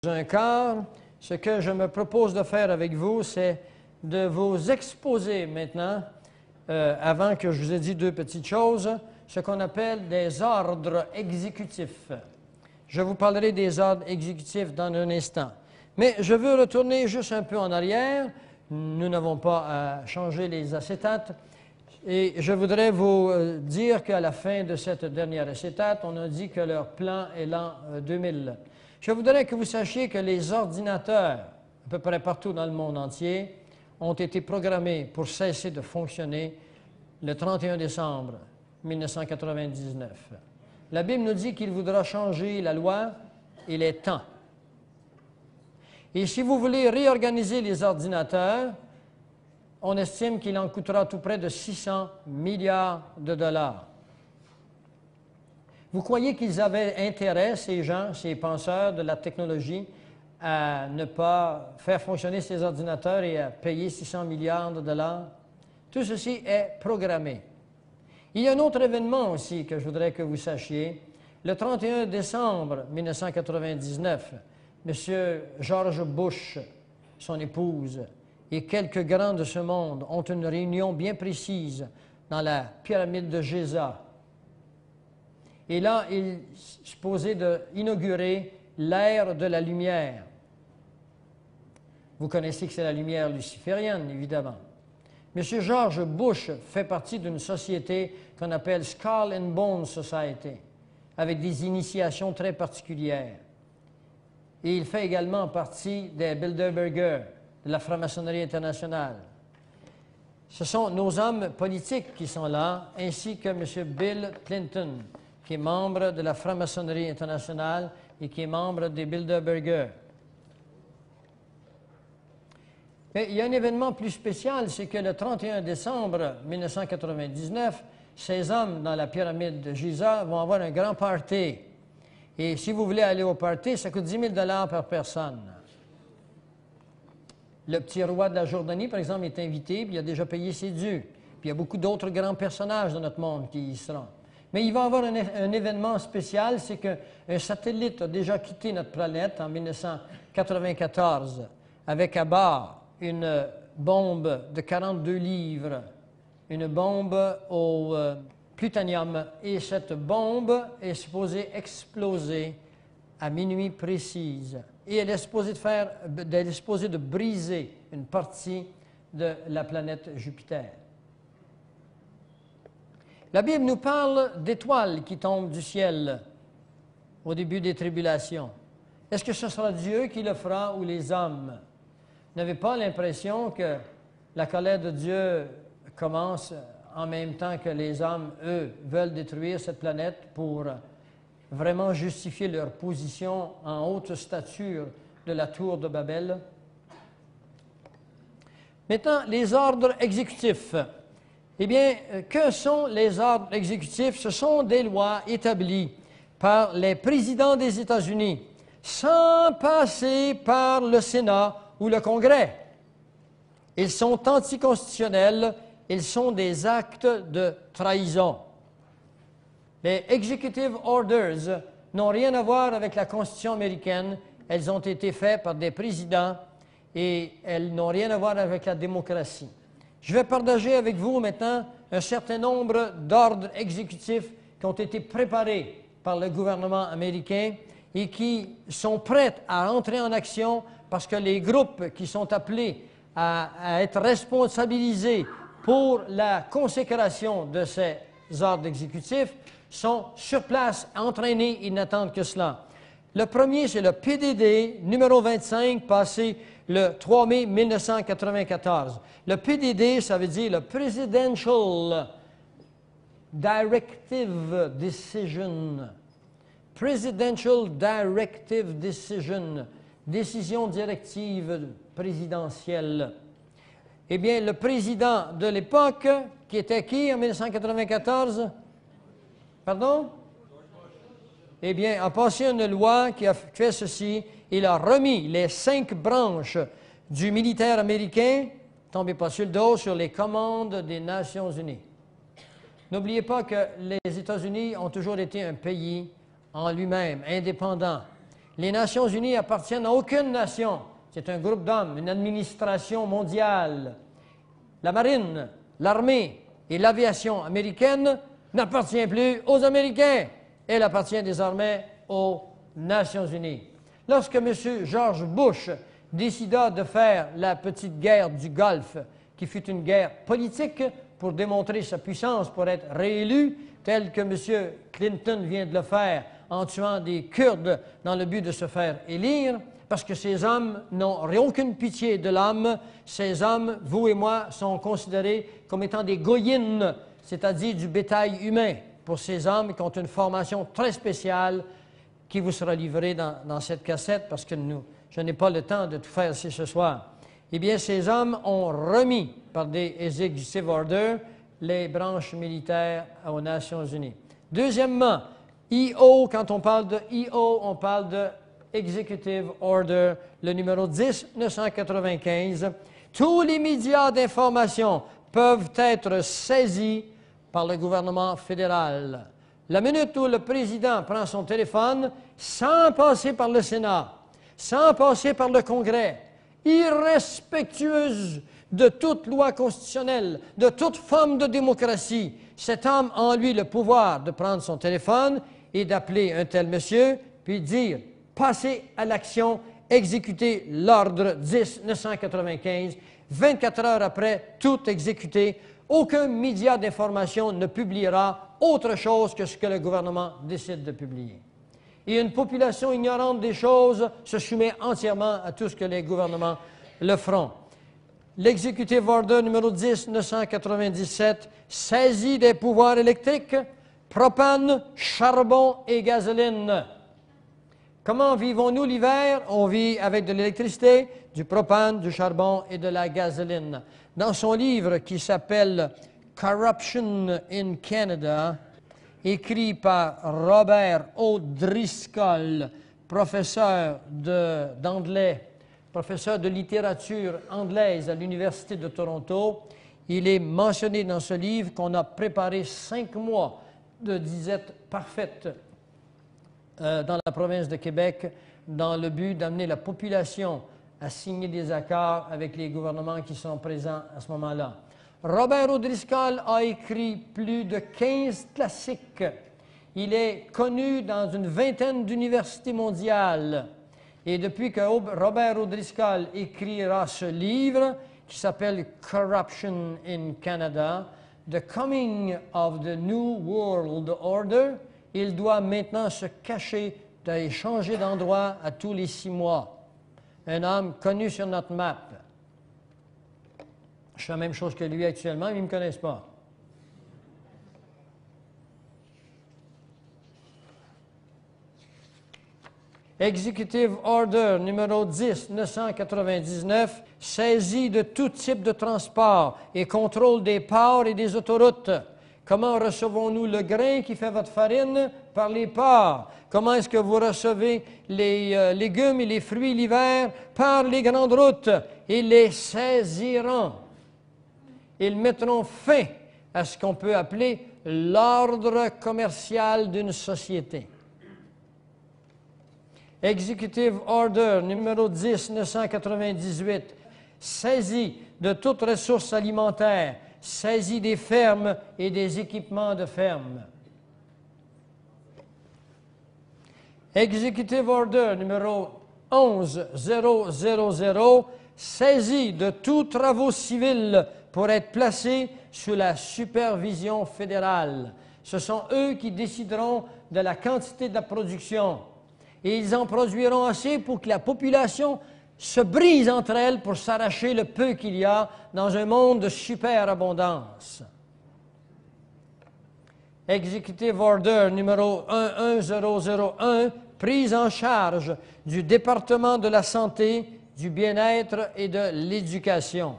un quart. Ce que je me propose de faire avec vous, c'est de vous exposer maintenant, avant que je vous ai dit deux petites choses, ce qu'on appelle des ordres exécutifs. Je vous parlerai des ordres exécutifs dans un instant. Mais je veux retourner juste un peu en arrière. Nous n'avons pas à changer les acétates. Et je voudrais vous dire qu'à la fin de cette dernière acétate, on a dit que leur plan est l'an 2000. Je voudrais que vous sachiez que les ordinateurs, à peu près partout dans le monde entier, ont été programmés pour cesser de fonctionner le 31 décembre 1999. La Bible nous dit qu'il voudra changer la loi et les temps. Et si vous voulez réorganiser les ordinateurs, on estime qu'il en coûtera tout près de 600 milliards de dollars. Vous croyez qu'ils avaient intérêt, ces gens, ces penseurs de la technologie, à ne pas faire fonctionner ces ordinateurs et à payer 600 milliards de dollars? Tout ceci est programmé. Il y a un autre événement aussi que je voudrais que vous sachiez. Le 31 décembre 1999, M. George Bush, son épouse, et quelques grands de ce monde ont une réunion bien précise dans la pyramide de Giza. Et là, il est supposé d'inaugurer l'ère de la lumière. Vous connaissez que c'est la lumière luciférienne, évidemment. M. George Bush fait partie d'une société qu'on appelle Skull and Bones Society, avec des initiations très particulières. Et il fait également partie des Bilderberger, de la franc-maçonnerie internationale. Ce sont nos hommes politiques qui sont là, ainsi que M. Bill Clinton, qui est membre de la franc-maçonnerie internationale et qui est membre des Bilderberger. Mais il y a un événement plus spécial, c'est que le 31 décembre 1999, ces hommes dans la pyramide de Giza vont avoir un grand party. Et si vous voulez aller au party, ça coûte 10 000 $ par personne. Le petit roi de la Jordanie, par exemple, est invité, puis il a déjà payé ses dus. Puis il y a beaucoup d'autres grands personnages de notre monde qui y seront. Mais il va y avoir un événement spécial, c'est qu'un satellite a déjà quitté notre planète en 1994 avec à bord une bombe de 42 livres, une bombe au plutonium. Et cette bombe est supposée exploser à minuit précise. Et elle est supposée de briser une partie de la planète Jupiter. La Bible nous parle d'étoiles qui tombent du ciel au début des tribulations. Est-ce que ce sera Dieu qui le fera ou les hommes? Vous n'avez pas l'impression que la colère de Dieu commence en même temps que les hommes, eux, veulent détruire cette planète pour vraiment justifier leur position en haute stature de la tour de Babel? Maintenant, les ordres exécutifs. Eh bien, que sont les ordres exécutifs? Ce sont des lois établies par les présidents des États-Unis sans passer par le Sénat ou le Congrès. Ils sont anticonstitutionnels, ils sont des actes de trahison. Les Executive Orders n'ont rien à voir avec la Constitution américaine. Elles ont été faites par des présidents et elles n'ont rien à voir avec la démocratie. Je vais partager avec vous maintenant un certain nombre d'ordres exécutifs qui ont été préparés par le gouvernement américain et qui sont prêts à entrer en action parce que les groupes qui sont appelés à être responsabilisés pour la consécration de ces ordres exécutifs sont sur place, entraînés, ils n'attendent que cela. Le premier, c'est le PDD numéro 25, passé le 3 mai 1994. Le PDD, ça veut dire le Presidential Directive Decision. Presidential Directive Decision. Décision directive présidentielle. Eh bien, le président de l'époque, qui était qui en 1994? Pardon? Eh bien, a passé une loi qui a fait ceci. Il a remis les 5 branches du militaire américain, tombez pas sur le dos, sur les commandes des Nations unies. N'oubliez pas que les États-Unis ont toujours été un pays en lui-même, indépendant. Les Nations unies appartiennent à aucune nation. C'est un groupe d'hommes, une administration mondiale. La marine, l'armée et l'aviation américaine n'appartiennent plus aux Américains. Elle appartient désormais aux Nations unies. Lorsque M. George Bush décida de faire la petite guerre du Golfe, qui fut une guerre politique pour démontrer sa puissance, pour être réélu, tel que M. Clinton vient de le faire en tuant des Kurdes dans le but de se faire élire, parce que ces hommes n'ont aucune pitié de l'homme. Ces hommes, vous et moi, sont considérés comme étant des goyines, c'est-à-dire du bétail humain, pour ces hommes qui ont une formation très spéciale qui vous sera livrée dans cette cassette, parce que je n'ai pas le temps de tout faire ici ce soir. Eh bien, ces hommes ont remis par des executive orders les branches militaires aux Nations unies. Deuxièmement, EO, quand on parle de EO, on parle de Executive Order, le numéro 10-995. Tous les médias d'information peuvent être saisis par le gouvernement fédéral. La minute où le président prend son téléphone, sans passer par le Sénat, sans passer par le Congrès, irrespectueuse de toute loi constitutionnelle, de toute forme de démocratie, cet homme a en lui le pouvoir de prendre son téléphone et d'appeler un tel monsieur, puis dire « Passez à l'action, exécutez l'ordre 10-995 ». 24 heures après, tout exécuté. Aucun média d'information ne publiera autre chose que ce que le gouvernement décide de publier. Et une population ignorante des choses se soumet entièrement à tout ce que les gouvernements le feront. L'Executive Order numéro 10-997 saisit des pouvoirs électriques, propane, charbon et gasoline. Comment vivons-nous l'hiver? On vit avec de l'électricité, du propane, du charbon et de la gasoline. Dans son livre qui s'appelle « Corruption in Canada », écrit par Robert O'Driscoll, professeur d'anglais, professeur de littérature anglaise à l'Université de Toronto, il est mentionné dans ce livre qu'on a préparé 5 mois de disette parfaite dans la province de Québec dans le but d'amener la population à signer des accords avec les gouvernements qui sont présents à ce moment-là. Robert O'Driscoll a écrit plus de 15 classiques. Il est connu dans une vingtaine d'universités mondiales. Et depuis que Robert O'Driscoll écrira ce livre, qui s'appelle « Corruption in Canada », « The Coming of the New World Order », il doit maintenant se cacher, et changer d'endroit à tous les 6 mois. Un homme connu sur notre map. Je fais la même chose que lui actuellement, mais ils ne me connaissent pas. Executive Order numéro 10-999 saisit de tout type de transport et contrôle des ports et des autoroutes. Comment recevons-nous le grain qui fait votre farine? Par les ports. Comment est-ce que vous recevez les légumes et les fruits l'hiver? Par les grandes routes. Ils les saisiront. Ils mettront fin à ce qu'on peut appeler l'ordre commercial d'une société. Executive Order numéro 10-998 saisit de toute ressource alimentaire, saisit des fermes et des équipements de ferme. Executive Order numéro 11-000 saisit de tous travaux civils pour être placés sous la supervision fédérale. Ce sont eux qui décideront de la quantité de la production. Et ils en produiront assez pour que la population se brise entre elles pour s'arracher le peu qu'il y a dans un monde de superabondance. Executive Order numéro 11001, prise en charge du département de la santé, du bien-être et de l'éducation.